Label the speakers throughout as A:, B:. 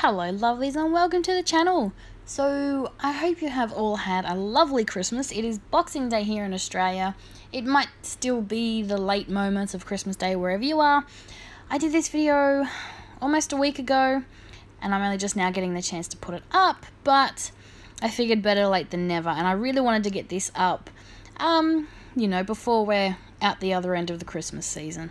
A: Hello lovelies and welcome to the channel. So I hope you have all had a lovely Christmas. It is Boxing Day here in Australia. It might still be the late moments of Christmas Day wherever you are. I did this video almost a week ago and I'm only just now getting the chance to put it up, but I figured better late than never, and I really wanted to get this up before we're out the other end of the Christmas season.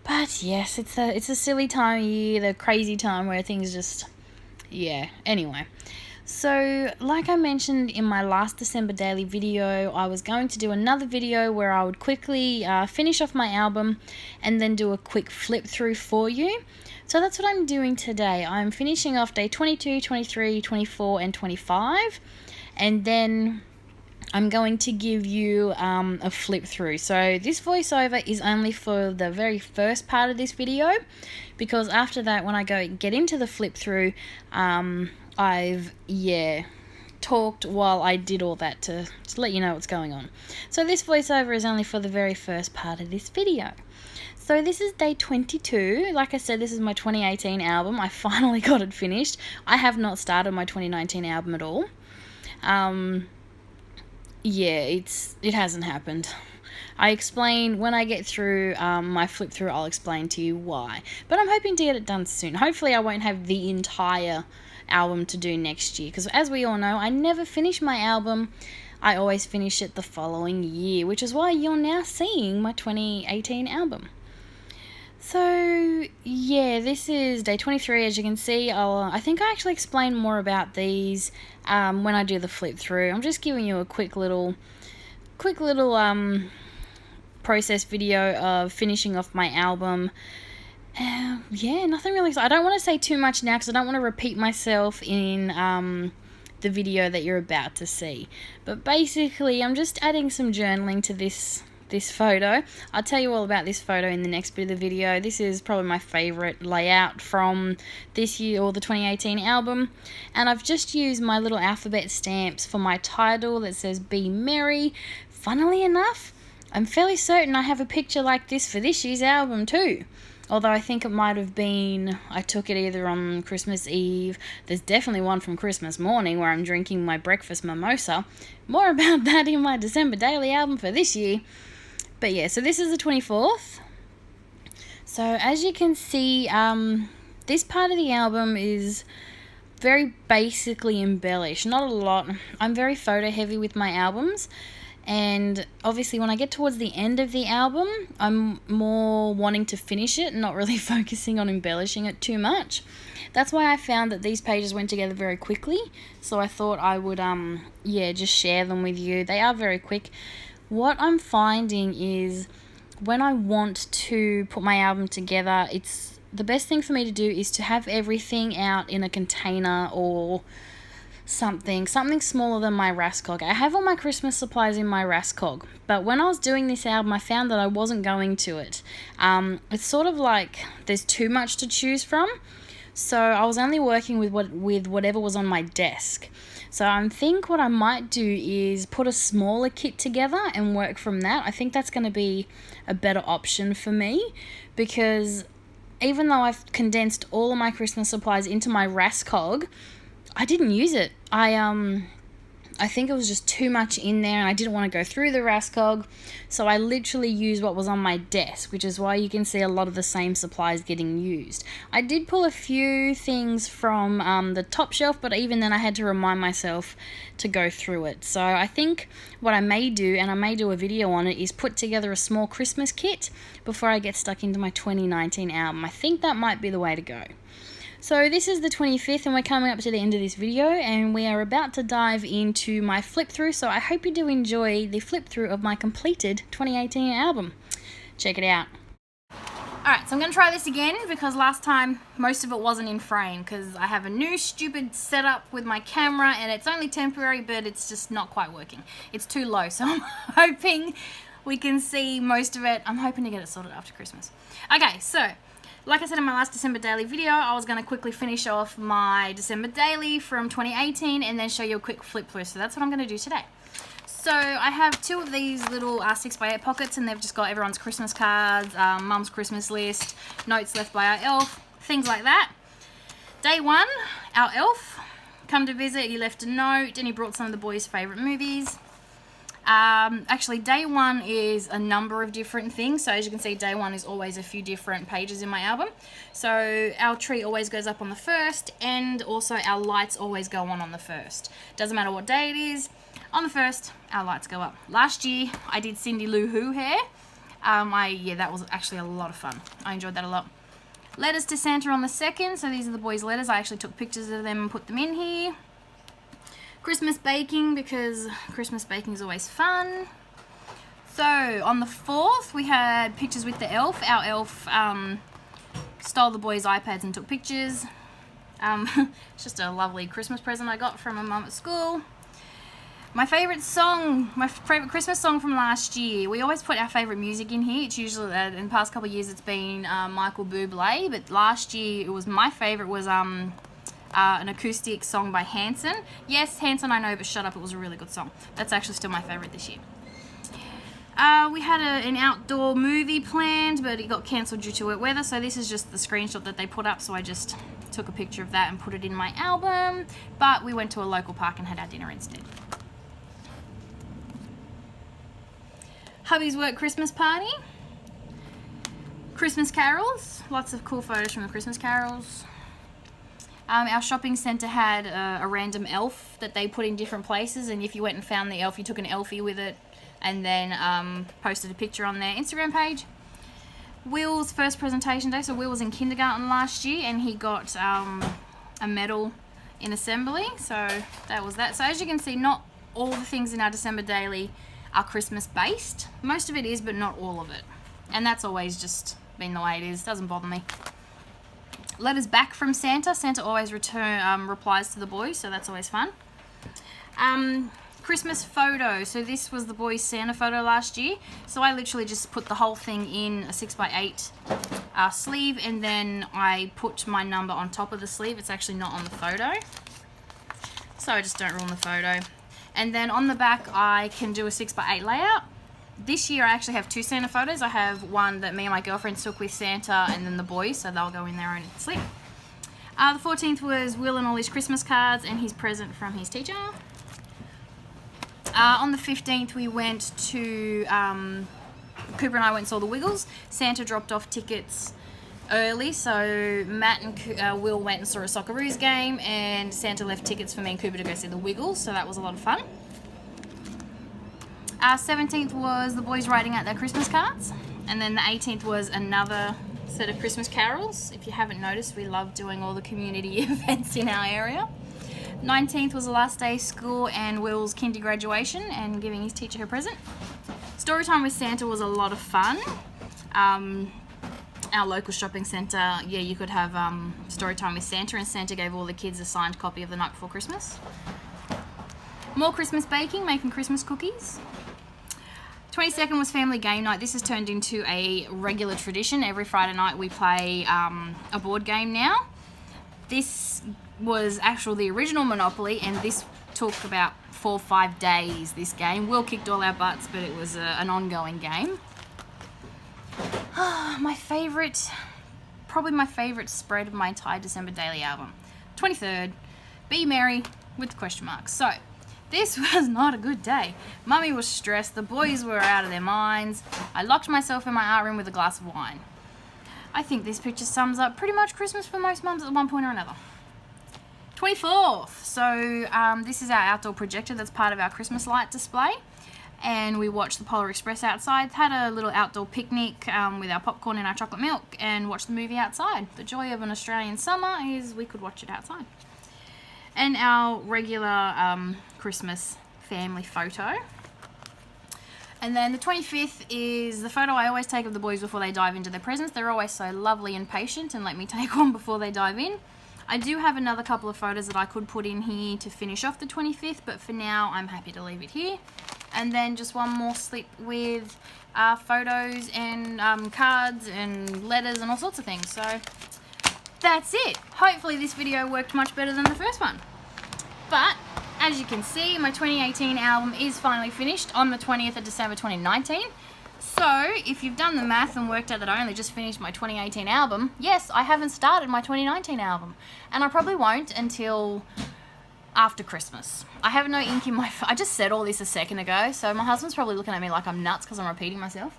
A: But yes, it's a silly time of year, the crazy time where things just, anyway. So, like I mentioned in my last December daily video, I was going to do another video where I would quickly finish off my album and then do a quick flip through for you. So that's what I'm doing today. I'm finishing off day 22, 23, 24 and 25, and then I'm going to give you a flip through. So this voiceover is only for the very first part of this video, because after that, when I get into the flip through, I've talked while I did all that to let you know what's going on. So this voiceover is only for the very first part of this video. So this is day 22. Like I said, this is my 2018 album. I finally got it finished. I have not started my 2019 album at all. It hasn't happened. I explain when I get through my flip through, I'll explain to you why. But I'm hoping to get it done soon. Hopefully I won't have the entire album to do next year, because as we all know, I never finish my album. I always finish it the following year, which is why you're now seeing my 2018 album. So this is day 23. As you can see, I think I actually explain more about these when I do the flip through. I'm just giving you a quick little process video of finishing off my album. Nothing really. I don't want to say too much now because I don't want to repeat myself in the video that you're about to see. But basically, I'm just adding some journaling to this photo. I'll tell you all about this photo in the next bit of the video. This is probably my favorite layout from this year, or the 2018 album, and I've just used my little alphabet stamps for my title that says Be Merry. Funnily enough, I'm fairly certain I have a picture like this for this year's album too, although I think it might have been, I took it either on Christmas Eve. There's definitely one from Christmas morning where I'm drinking my breakfast mimosa. More about that in my December daily album for this year. But so this is the 24th. So as you can see, this part of the album is very basically embellished. Not a lot. I'm very photo heavy with my albums. And obviously when I get towards the end of the album, I'm more wanting to finish it and not really focusing on embellishing it too much. That's why I found that these pages went together very quickly. So I thought I would, just share them with you. They are very quick. What I'm finding is when I want to put my album together, it's the best thing for me to do is to have everything out in a container or something smaller than my Raskog. I have all my Christmas supplies in my Raskog, but when I was doing this album, I found that I wasn't going to it. It's sort of like there's too much to choose from. So I was only working with whatever was on my desk. So I think what I might do is put a smaller kit together and work from that. I think that's going to be a better option for me, because even though I've condensed all of my Christmas supplies into my Raskog, I didn't use it. I think it was just too much in there and I didn't want to go through the Raskog, so I literally used what was on my desk, which is why you can see a lot of the same supplies getting used. I did pull a few things from the top shelf, but even then I had to remind myself to go through it. So I think what I may do, and I may do a video on it, is put together a small Christmas kit before I get stuck into my 2019 album. I think that might be the way to go. So this is the 25th and we're coming up to the end of this video and we are about to dive into my flip through, so I hope you do enjoy the flip through of my completed 2018 album. Check it out. Alright, so I'm going to try this again because last time most of it wasn't in frame because I have a new stupid setup with my camera and it's only temporary, but it's just not quite working. It's too low, so I'm hoping we can see most of it. I'm hoping to get it sorted after Christmas. Okay, so like I said in my last December daily video, I was going to quickly finish off my December daily from 2018 and then show you a quick flip through. So that's what I'm going to do today. So I have two of these little 6x8 pockets and they've just got everyone's Christmas cards, mum's Christmas list, notes left by our elf, things like that. Day 1, our elf come to visit. He left a note and he brought some of the boys' favourite movies. Actually, day 1 is a number of different things. So as you can see, day 1 is always a few different pages in my album. So our tree always goes up on the 1st, and also our lights always go on the 1st. Doesn't matter what day it is. On the 1st, our lights go up. Last year, I did Cindy Lou Who hair. Yeah, that was actually a lot of fun. I enjoyed that a lot. Letters to Santa on the 2nd. So these are the boys' letters. I actually took pictures of them and put them in here. Christmas baking, because Christmas baking is always fun. So on the 4th, we had pictures with the elf. Our elf stole the boys' iPads and took pictures. It's just a lovely Christmas present I got from my mum at school. My favourite song, my favourite Christmas song from last year. We always put our favourite music in here. It's usually, in the past couple of years, it's been Michael Bublé, but last year it was my favourite was an acoustic song by Hanson. Yes, Hanson, I know, but shut up, it was a really good song. That's actually still my favourite this year. We had an outdoor movie planned, but it got cancelled due to wet weather, so this is just the screenshot that they put up, so I just took a picture of that and put it in my album. But we went to a local park and had our dinner instead. Hubby's work Christmas party. Christmas carols. Lots of cool photos from the Christmas carols. Our shopping centre had a random elf that they put in different places, and if you went and found the elf, you took an elfie with it and then posted a picture on their Instagram page. Will's first presentation day. So Will was in kindergarten last year and he got a medal in assembly. So that was that. So as you can see, not all the things in our December daily are Christmas based. Most of it is, but not all of it. And that's always just been the way it is. Doesn't bother me. Letters back from Santa. Santa always replies to the boys, so that's always fun. Christmas photo. So this was the boys' Santa photo last year. So I literally just put the whole thing in a 6x8 sleeve, and then I put my number on top of the sleeve. It's actually not on the photo, so I just don't ruin the photo. And then on the back, I can do a 6x8 layout. This year, I actually have 2 Santa photos. I have one that me and my girlfriend took with Santa, and then the boys, so they'll go in their own sleeve. The 14th was Will and all his Christmas cards and his present from his teacher. On the 15th, we went to, Cooper and I went and saw the Wiggles. Santa dropped off tickets early, so Matt and Will went and saw a Socceroos game, and Santa left tickets for me and Cooper to go see the Wiggles, so that was a lot of fun. 17th was the boys writing out their Christmas cards, and then the 18th was another set of Christmas carols. If you haven't noticed, we love doing all the community events in our area. 19th was the last day of school and Will's kinder graduation and giving his teacher her present. Storytime with Santa was a lot of fun. Our local shopping centre, yeah, you could have Storytime with Santa, and Santa gave all the kids a signed copy of The Night Before Christmas. More Christmas baking, making Christmas cookies. 22nd was family game night. This has turned into a regular tradition. Every Friday night we play a board game now. This was actually the original Monopoly, and this took about 4 or 5 days, this game. Will kicked all our butts, but it was an ongoing game. Probably my favourite spread of my entire December daily album. 23rd, Be Merry with the question marks. So, this was not a good day. Mummy was stressed, the boys were out of their minds. I locked myself in my art room with a glass of wine. I think this picture sums up pretty much Christmas for most mums at one point or another. 24th, so this is our outdoor projector that's part of our Christmas light display. And we watched the Polar Express outside, had a little outdoor picnic with our popcorn and our chocolate milk, and watched the movie outside. The joy of an Australian summer is we could watch it outside. And our regular Christmas family photo. And then the 25th is the photo I always take of the boys before they dive into their presents. They're always so lovely and patient and let me take one before they dive in. I do have another couple of photos that I could put in here to finish off the 25th, but for now I'm happy to leave it here. And then just one more slip with photos and cards and letters and all sorts of things. So that's it. Hopefully this video worked much better than the first one. But as you can see, my 2018 album is finally finished on the 20th of December 2019. So, if you've done the math and worked out that I only just finished my 2018 album, yes, I haven't started my 2019 album. And I probably won't until after Christmas. I have no ink in my... I just said all this a second ago, so my husband's probably looking at me like I'm nuts because I'm repeating myself.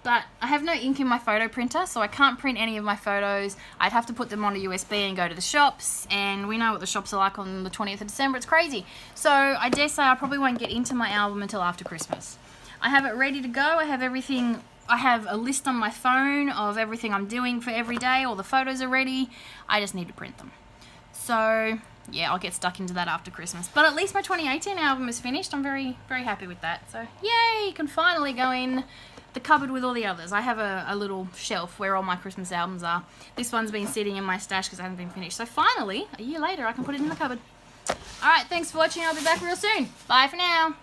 A: But I have no ink in my photo printer, so I can't print any of my photos. I'd have to put them on a USB and go to the shops, and we know what the shops are like on the 20th of December. It's crazy. So I dare say I probably won't get into my album until after Christmas. I have it ready to go. I have everything. I have a list on my phone of everything I'm doing for every day. All the photos are ready. I just need to print them. So yeah, I'll get stuck into that after Christmas. But at least my 2018 album is finished. I'm very, very happy with that. So yay, can finally go in the cupboard with all the others. I have a little shelf where all my Christmas albums are. This one's been sitting in my stash because I haven't been finished. So finally, a year later, I can put it in the cupboard. Alright, thanks for watching. I'll be back real soon. Bye for now.